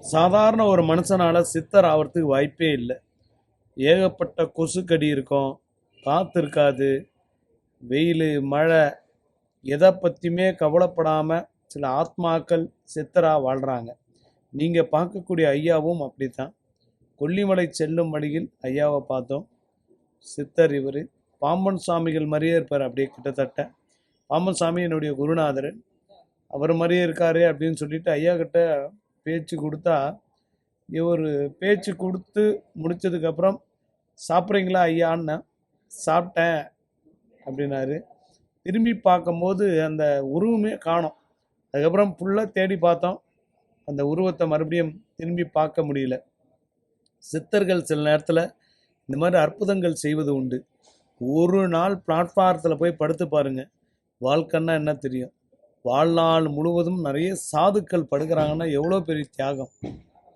சாதாரண ஒரு மனுஷனால் சித்தர் ஆகிறதுக்கு வாய்ப்பே இல்லை. ஏகப்பட்ட கொசுக்கடி இருக்கும், காற்று இருக்காது, வெயில் மழை எதை பற்றியுமே கவலைப்படாமல் சில ஆத்மாக்கள் சித்தராக வாழ்கிறாங்க. நீங்கள் பார்க்கக்கூடிய ஐயாவும் அப்படி தான். கொல்லிமலை செல்லும் வழியில் ஐயாவை பார்த்தோம். சித்தர் இவர். பாம்பன் சாமிகள் மாதிரியே இருப்பார், அப்படியே கிட்டத்தட்ட. பாம்பன் சாமி என்னுடைய குருநாதர், அவர் மாதிரியே இருக்காரு அப்படின்னு சொல்லிட்டு ஐயா கிட்ட பேச்சு கொடுத்தா, இவர் பேச்சு கொடுத்து முடித்ததுக்கப்புறம் சாப்பிட்றீங்களா ஐயான்னு, சாப்பிட்டேன் அப்படின்னாரு. திரும்பி பார்க்கும்போது அந்த உருவமே காணோம். அதுக்கப்புறம் ஃபுல்லாக தேடி பார்த்தோம், அந்த உருவத்தை மறுபடியும் திரும்பி பார்க்க முடியல. சித்தர்கள் சில நேரத்தில் இந்த மாதிரி அற்புதங்கள் செய்வது உண்டு. ஒரு நாள் பிளாட்ஃபாரத்தில் போய் படுத்து பாருங்கள், வாழ்க்கைன்னா என்ன தெரியும். வாழ்நாள் முழுவதும் நிறைய சாதுக்கள் படுக்கிறாங்கன்னா எவ்வளோ பெரிய தியாகம்.